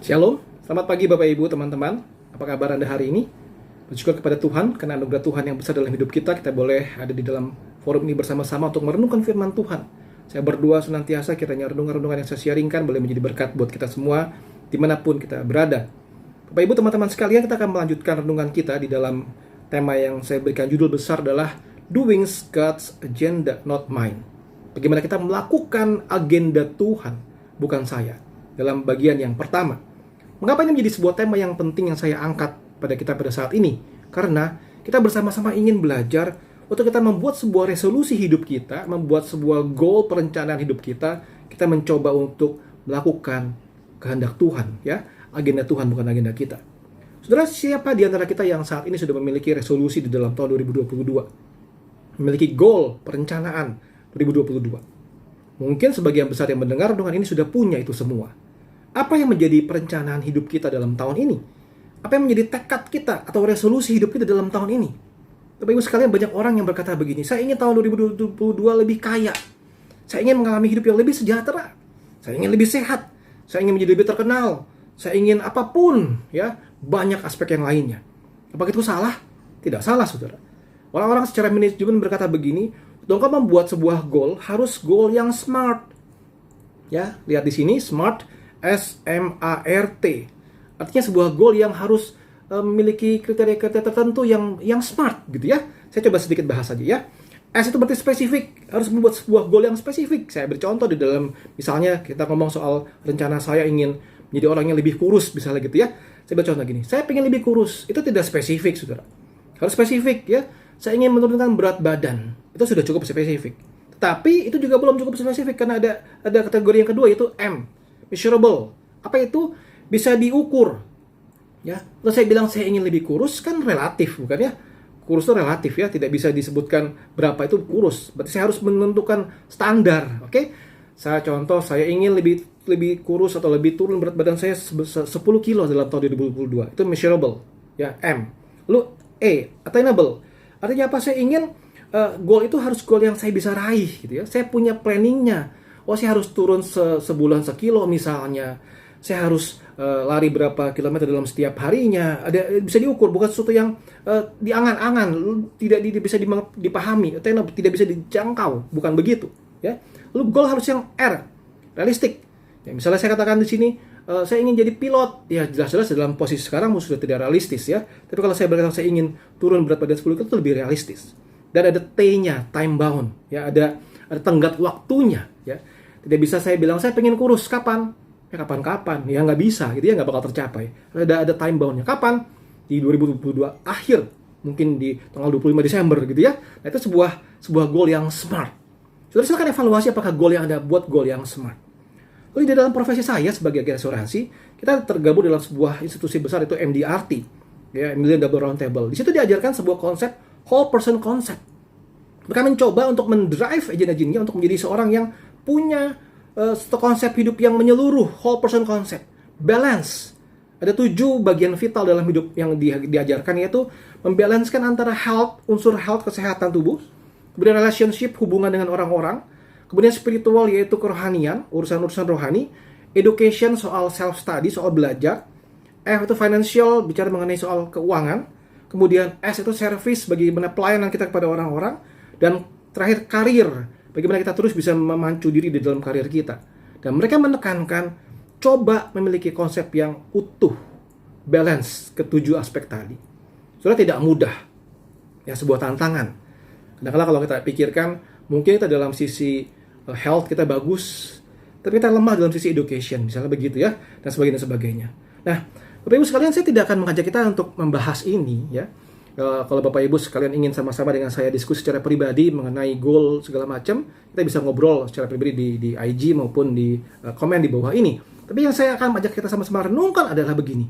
Shalom, selamat pagi Bapak Ibu teman-teman. Apa kabar Anda hari ini? Bersyukur kepada Tuhan karena anugerah Tuhan yang besar dalam hidup kita. Kita boleh ada di dalam forum ini bersama-sama untuk merenungkan firman Tuhan. Saya berdoa senantiasa kiranya renungan-renungan yang saya sharingkan boleh menjadi berkat buat kita semua dimanapun kita berada. Bapak Ibu teman-teman sekalian, kita akan melanjutkan renungan kita di dalam tema yang saya berikan judul besar adalah Doing God's Agenda, Not Mine. Bagaimana kita melakukan agenda Tuhan, bukan saya. Dalam bagian yang pertama, mengapa ini menjadi sebuah tema yang penting yang saya angkat pada kita pada saat ini? Karena kita bersama-sama ingin belajar untuk kita membuat sebuah resolusi hidup kita, membuat sebuah goal perencanaan hidup kita. Kita mencoba untuk melakukan kehendak Tuhan, ya, agenda Tuhan bukan agenda kita. Saudara, siapa di antara kita yang saat ini sudah memiliki resolusi di dalam tahun 2022? Memiliki goal perencanaan 2022? Mungkin sebagian besar yang mendengar renungan ini sudah punya itu semua. Apa yang menjadi perencanaan hidup kita dalam tahun ini? Apa yang menjadi tekad kita atau resolusi hidup kita dalam tahun ini? Bapak Ibu sekalian, banyak orang yang berkata begini, saya ingin tahun 2022 lebih kaya. Saya ingin mengalami hidup yang lebih sejahtera. Saya ingin lebih sehat. Saya ingin menjadi lebih terkenal. Saya ingin apapun, ya, banyak aspek yang lainnya. Apakah itu salah? Tidak salah, saudara. Orang-orang secara manajemen berkata begini, untuk membuat sebuah goal, harus goal yang smart. Ya, lihat di sini, smart, SMART. Artinya sebuah goal yang harus memiliki kriteria-kriteria tertentu yang smart gitu ya. Saya coba sedikit bahas saja ya. S itu berarti spesifik, harus membuat sebuah goal yang spesifik. Saya beri contoh di dalam, misalnya kita ngomong soal rencana saya ingin menjadi orang yang lebih kurus misalnya gitu ya. Saya beri contoh gini, saya ingin lebih kurus. Itu tidak spesifik, saudara. Harus spesifik ya. Saya ingin menurunkan berat badan. Itu sudah cukup spesifik. Tapi itu juga belum cukup spesifik karena ada kategori yang kedua yaitu M. Measurable. Apa itu? Bisa diukur. Ya. Kalau saya bilang saya ingin lebih kurus kan relatif, bukan ya? Kurus itu relatif ya, tidak bisa disebutkan berapa itu kurus. Berarti saya harus menentukan standar, oke? Saya contoh, saya ingin lebih kurus atau lebih turun berat badan saya 10 kilo dalam tahun 2022. Itu measurable, ya, M. Lalu E, attainable. Artinya apa? Saya ingin goal itu harus goal yang saya bisa raih gitu ya. Saya punya planningnya. Oh, saya harus turun sebulan sekilo misalnya. Saya harus lari berapa kilometer dalam setiap harinya. Ada bisa diukur, bukan sesuatu yang diangan-angan, tidak bisa dipahami, atau tidak bisa dijangkau, bukan begitu, ya. Lalu goal harus yang R, realistik. Ya, misalnya saya katakan di sini, saya ingin jadi pilot. Ya, jelas-jelas dalam posisi sekarang sudah tidak realistis ya. Tapi kalau saya berkata saya ingin turun berat badan 10 kilo itu lebih realistis. Dan ada T-nya, time bound, ya, ada tenggat waktunya, ya. Tidak bisa saya bilang saya pengen kurus kapan? Ya kapan-kapan, ya nggak bisa, gitu ya, nggak bakal tercapai. Ada time bound-nya. Kapan? Di 2022 akhir, mungkin di tanggal 25 Desember gitu ya. Nah, itu sebuah goal yang smart. Saudara, silakan evaluasi apakah goal yang Anda buat goal yang smart. Lalu di dalam profesi saya sebagai agen asuransi, kita tergabung dalam sebuah institusi besar itu MDRT, ya, Million Double Round Table. Di situ diajarkan sebuah konsep whole person concept. Mereka mencoba untuk mendrive agent-agentnya untuk menjadi seorang yang punya konsep hidup yang menyeluruh, whole person concept, balance. Ada 7 bagian vital dalam hidup yang diajarkan, yaitu membalanskan antara health, unsur health, kesehatan tubuh, kemudian relationship, hubungan dengan orang-orang, kemudian spiritual, yaitu kerohanian, urusan-urusan rohani, education, soal self-study, soal belajar, F itu financial, bicara mengenai soal keuangan, kemudian S itu service, bagaimana pelayanan kita kepada orang-orang, dan terakhir karir, bagaimana kita terus bisa memacu diri di dalam karir kita. Dan mereka menekankan, coba memiliki konsep yang utuh, balance ke-7 aspek tadi. Sudah tidak mudah, ya, sebuah tantangan. Kadang-kadang kalau kita pikirkan, mungkin kita dalam sisi health kita bagus, tapi kita lemah dalam sisi education, misalnya begitu ya, dan sebagainya. Nah, Bapak Ibu sekalian, saya tidak akan mengajak kita untuk membahas ini, ya. Kalau Bapak Ibu sekalian ingin sama-sama dengan saya diskusi secara pribadi mengenai goal segala macam, kita bisa ngobrol secara pribadi di IG maupun di komen di bawah ini. Tapi yang saya akan ajak kita sama-sama renungkan adalah begini.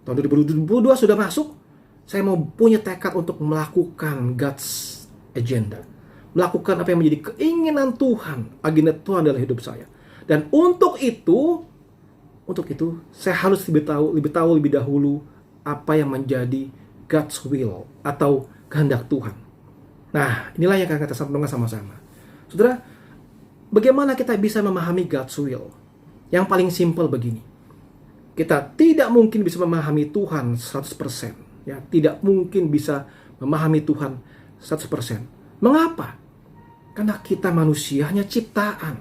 Tahun 2022 sudah masuk, saya mau punya tekad untuk melakukan God's agenda. Melakukan apa yang menjadi keinginan Tuhan, agenda Tuhan dalam hidup saya. Dan untuk itu saya harus lebih tahu lebih dahulu apa yang menjadi God's will atau kehendak Tuhan. Nah, inilah yang akan kita renungkan sama-sama. Saudara, bagaimana kita bisa memahami God's will? Yang paling simpel begini. kita tidak mungkin bisa memahami Tuhan 100%. Ya, tidak mungkin bisa memahami Tuhan 100%. Mengapa? Karena kita manusia hanya ciptaan.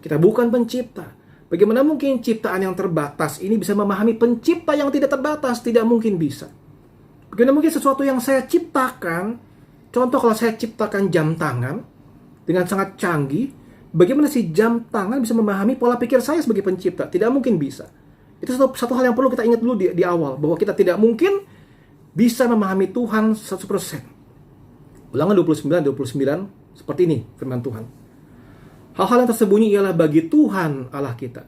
Kita bukan pencipta. Bagaimana mungkin ciptaan yang terbatas ini bisa memahami pencipta yang tidak terbatas? Tidak mungkin bisa. Bagaimana mungkin sesuatu yang saya ciptakan, contoh kalau saya ciptakan jam tangan dengan sangat canggih, bagaimana si jam tangan bisa memahami pola pikir saya sebagai pencipta? Tidak mungkin bisa. Itu satu hal yang perlu kita ingat dulu di awal, bahwa kita tidak mungkin bisa memahami Tuhan 100%. Ulangan 29 seperti ini firman Tuhan. Hal-hal yang tersembunyi ialah bagi Tuhan Allah kita.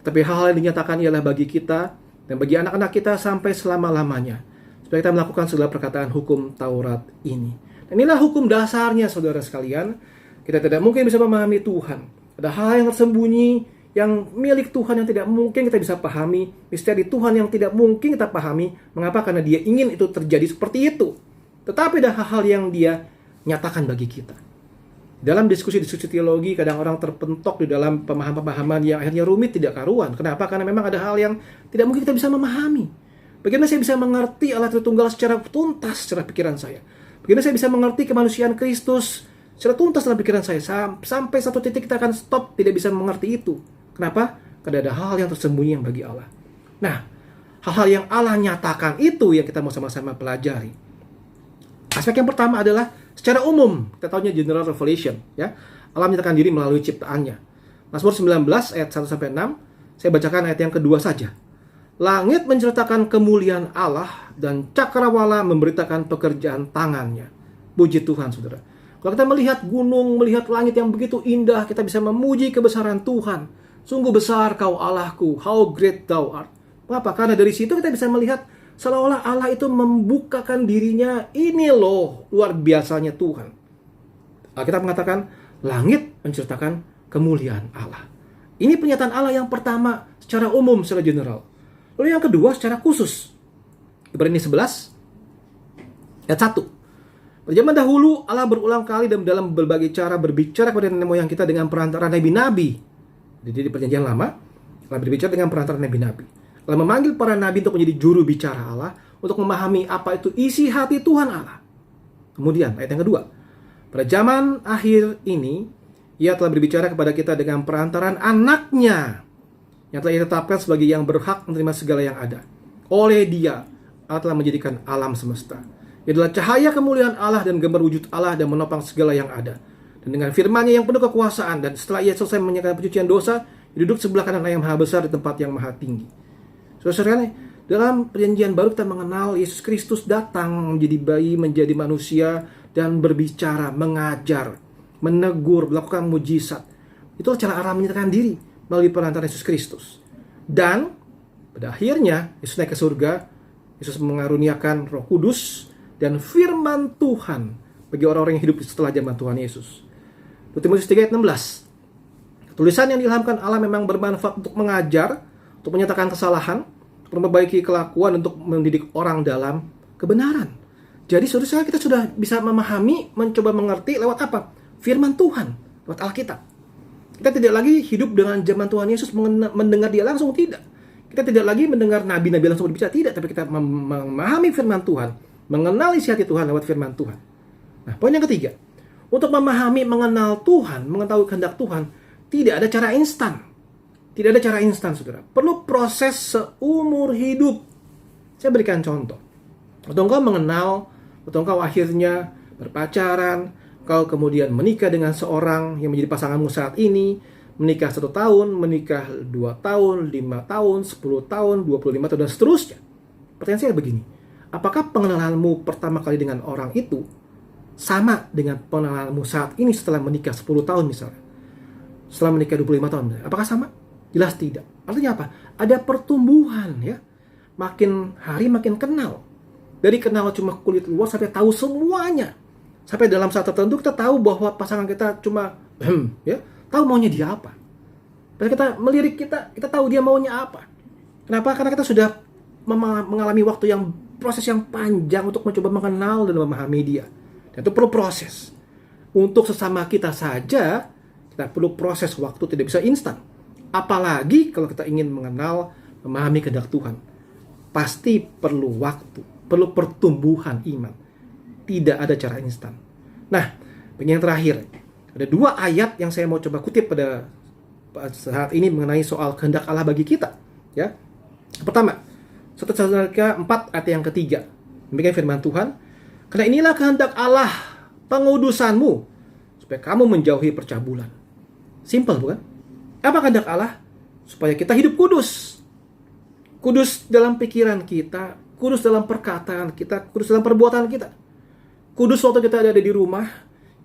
Tetapi hal-hal yang dinyatakan ialah bagi kita dan bagi anak-anak kita sampai selama-lamanya, supaya kita melakukan segala perkataan hukum Taurat ini. Dan inilah hukum dasarnya, saudara sekalian. Kita tidak mungkin bisa memahami Tuhan. Ada hal yang tersembunyi yang milik Tuhan yang tidak mungkin kita bisa pahami. Misteri Tuhan yang tidak mungkin kita pahami. Mengapa? Karena Dia ingin itu terjadi seperti itu. Tetapi ada hal-hal yang Dia nyatakan bagi kita. Dalam diskusi-diskusi teologi, kadang orang terpentok di dalam pemahaman-pemahaman yang akhirnya rumit tidak karuan. Kenapa? Karena memang ada hal yang tidak mungkin kita bisa memahami. Bagaimana saya bisa mengerti Allah Tritunggal secara tuntas secara pikiran saya? Bagaimana saya bisa mengerti kemanusiaan Kristus secara tuntas dalam pikiran saya? Sampai satu titik kita akan stop, tidak bisa mengerti itu. Kenapa? Karena ada hal yang tersembunyi yang bagi Allah. Nah, hal-hal yang Allah nyatakan itu yang kita mau sama-sama pelajari. Aspek yang pertama adalah secara umum, kita tahunya general revelation, ya. Allah menyatakan diri melalui ciptaannya. Mazmur 19 ayat 1-6, saya bacakan ayat yang kedua saja. Langit menceritakan kemuliaan Allah dan cakrawala memberitakan pekerjaan tangannya. Puji Tuhan, saudara. Kalau kita melihat gunung, melihat langit yang begitu indah, kita bisa memuji kebesaran Tuhan. Sungguh besar kau Allahku, how great thou art. Mengapa? Karena dari situ kita bisa melihat seolah-olah Allah itu membukakan dirinya, ini loh luar biasanya Tuhan. Alkitab mengatakan, langit menceritakan kemuliaan Allah. Ini pernyataan Allah yang pertama secara umum, secara general. Lalu yang kedua secara khusus. Ibrani 11 ayat 1. Pada zaman dahulu Allah berulang kali dalam berbagai cara berbicara kepada nenek moyang kita dengan perantara nabi-nabi. Jadi di perjanjian lama Allah berbicara dengan perantara nabi-nabi. Allah memanggil para nabi untuk menjadi juru bicara Allah, untuk memahami apa itu isi hati Tuhan Allah. Kemudian ayat yang kedua, pada zaman akhir ini Ia telah berbicara kepada kita dengan perantaran anaknya yang telah ditetapkan sebagai yang berhak menerima segala yang ada. Oleh Dia Allah telah menjadikan alam semesta. Ia adalah cahaya kemuliaan Allah dan gambar wujud Allah dan menopang segala yang ada. Dan dengan firman-Nya yang penuh kekuasaan, dan setelah Ia selesai menyelesaikan pencucian dosa, Ia duduk sebelah kanan Allah yang maha besar di tempat yang maha tinggi. Saudara, dalam perjanjian baru kita mengenal Yesus Kristus datang menjadi bayi, menjadi manusia, dan berbicara, mengajar, menegur, melakukan mujizat. Itulah cara Allah menyatakan diri melalui perantara Yesus Kristus. Dan pada akhirnya Yesus naik ke surga, Yesus mengaruniakan Roh Kudus dan firman Tuhan bagi orang-orang yang hidup setelah zaman Tuhan Yesus. 2 Timotius 3 ayat 16. Tulisan yang diilhamkan Allah memang bermanfaat untuk mengajar, untuk menyatakan kesalahan, untuk memperbaiki kelakuan, untuk mendidik orang dalam kebenaran. Jadi saudara, kita sudah bisa memahami, mencoba mengerti lewat apa? Firman Tuhan, lewat Alkitab. Kita tidak lagi hidup dengan zaman Tuhan Yesus mendengar Dia langsung, tidak. Kita tidak lagi mendengar nabi-nabi langsung berbicara, tidak. Tapi kita memahami firman Tuhan, mengenali isi hati Tuhan lewat firman Tuhan. Nah, poin yang ketiga, untuk memahami, mengenal Tuhan, mengetahui kehendak Tuhan, tidak ada cara instan. Tidak ada cara instan, saudara. Perlu proses seumur hidup. Saya berikan contoh. Atau engkau mengenal, atau engkau akhirnya berpacaran, kau kemudian menikah dengan seorang yang menjadi pasanganmu saat ini, menikah 1 tahun, menikah 2 tahun, 5 tahun, 10 tahun, 25 tahun, dan seterusnya. Pertanyaan saya begini, apakah pengenalanmu pertama kali dengan orang itu sama dengan pengenalanmu saat ini setelah menikah 10 tahun misalnya? Setelah menikah 25 tahun misalnya. Apakah sama? Jelas tidak. Artinya apa? Ada pertumbuhan, ya. Makin hari makin kenal. Dari kenal cuma kulit luar sampai tahu semuanya. Sampai dalam saat tertentu kita tahu bahwa pasangan kita cuma ya, tahu maunya dia apa. Pada kita melirik, kita tahu dia maunya apa. Kenapa? Karena kita sudah mengalami waktu yang proses yang panjang untuk mencoba mengenal dan memahami dia. Dan itu perlu proses. Untuk sesama kita saja kita perlu proses, waktu tidak bisa instan. Apalagi kalau kita ingin mengenal, memahami kehendak Tuhan, pasti perlu waktu, perlu pertumbuhan iman. Tidak ada cara instan. Nah, yang terakhir, ada 2 ayat yang saya mau coba kutip pada saat ini mengenai soal kehendak Allah bagi kita. Ya, pertama, 1 Tesalonika 4 ayat yang ketiga. Demikian firman Tuhan, karena inilah kehendak Allah pengudusanmu, supaya kamu menjauhi percabulan. Simple bukan? Apa kehendak Allah? Supaya kita hidup kudus. Kudus dalam pikiran kita, kudus dalam perkataan kita, kudus dalam perbuatan kita. Kudus waktu kita ada di rumah,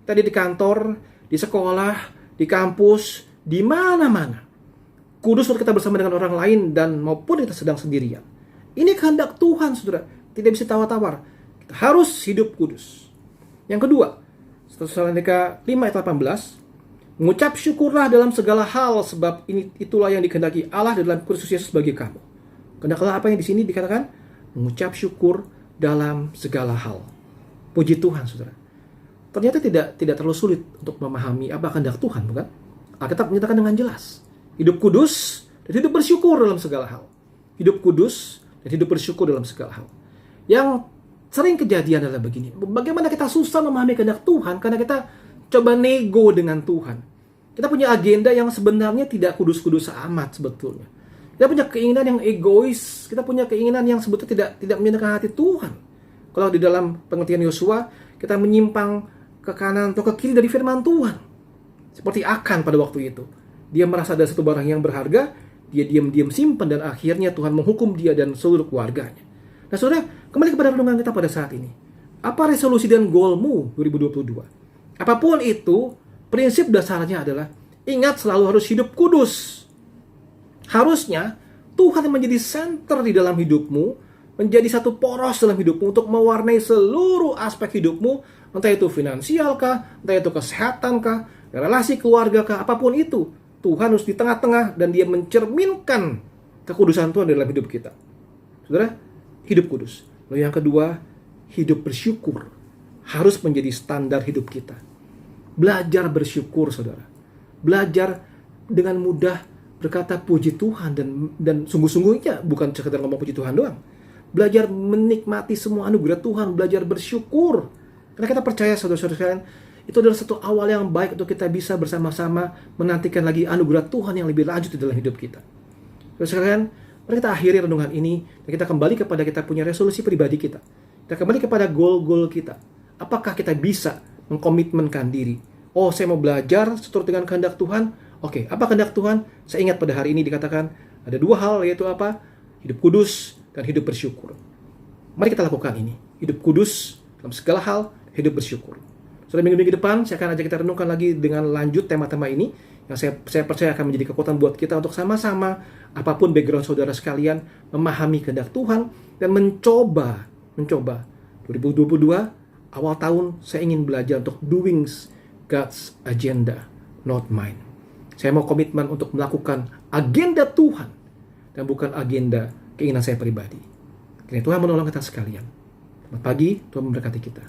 kita ada di kantor, di sekolah, di kampus, di mana-mana. Kudus waktu kita bersama dengan orang lain dan maupun kita sedang sendirian. Ini kehendak Tuhan, saudara. Tidak bisa tawar-tawar. Kita harus hidup kudus. Yang kedua, 1 Tesalonika 5 ayat 18, mengucap syukurlah dalam segala hal, sebab itulah yang dikehendaki Allah dalam Kristus Yesus bagi kamu. Kehendak Allah apa yang di sini dikatakan? Mengucap syukur dalam segala hal. Puji Tuhan, saudara. Ternyata tidak terlalu sulit untuk memahami apa kehendak Tuhan, bukan? Alkitab menyatakan dengan jelas. Hidup kudus dan hidup bersyukur dalam segala hal. Hidup kudus dan hidup bersyukur dalam segala hal. Yang sering kejadian adalah begini. Bagaimana kita susah memahami kehendak Tuhan karena kita coba nego dengan Tuhan. Kita punya agenda yang sebenarnya tidak kudus-kudus amat sebetulnya. Kita punya keinginan yang egois. Kita punya keinginan yang sebetulnya tidak menyenangkan hati Tuhan. Kalau di dalam pengertian Yosua, kita menyimpang ke kanan atau ke kiri dari firman Tuhan. Seperti Akan pada waktu itu. Dia merasa ada satu barang yang berharga, dia diam-diam simpan dan akhirnya Tuhan menghukum dia dan seluruh keluarganya. Nah saudara, kembali kepada renungan kita pada saat ini. Apa resolusi dan goalmu 2022? Apapun itu, prinsip dasarnya adalah ingat selalu harus hidup kudus. Harusnya Tuhan menjadi center di dalam hidupmu, menjadi satu poros dalam hidupmu untuk mewarnai seluruh aspek hidupmu, entah itu finansial kah, entah itu kesehatan kah, relasi keluarga kah, apapun itu. Tuhan harus di tengah-tengah dan dia mencerminkan kekudusan Tuhan dalam hidup kita. Saudara, hidup kudus. Lalu yang kedua, hidup bersyukur harus menjadi standar hidup kita. Belajar bersyukur, saudara. Belajar dengan mudah berkata puji Tuhan dan sungguh-sungguhnya, bukan sekedar ngomong puji Tuhan doang. Belajar menikmati semua anugerah Tuhan, belajar bersyukur. Karena kita percaya, saudara-saudara sekalian, itu adalah satu awal yang baik untuk kita bisa bersama-sama menantikan lagi anugerah Tuhan yang lebih lanjut di dalam hidup kita. Saudara sekalian, mari kita akhiri renungan ini dan kita kembali kepada kita punya resolusi pribadi kita. Kita kembali kepada goal-goal kita. Apakah kita bisa mengkomitmenkan diri? Oh, saya mau belajar seturut dengan kehendak Tuhan. Oke, apa kehendak Tuhan? Saya ingat pada hari ini dikatakan ada 2 hal, yaitu apa? Hidup kudus dan hidup bersyukur. Mari kita lakukan ini. Hidup kudus dalam segala hal, hidup bersyukur. Sudah minggu-minggu depan, saya akan ajak kita renungkan lagi dengan lanjut tema-tema ini yang saya percaya akan menjadi kekuatan buat kita untuk sama-sama, apapun background saudara sekalian, memahami kehendak Tuhan dan mencoba 2022 awal tahun saya ingin belajar untuk doing God's agenda, not mine. Saya mau komitmen untuk melakukan agenda Tuhan dan bukan agenda keinginan saya pribadi. Kiranya Tuhan menolong kita sekalian. Selamat pagi, Tuhan memberkati kita.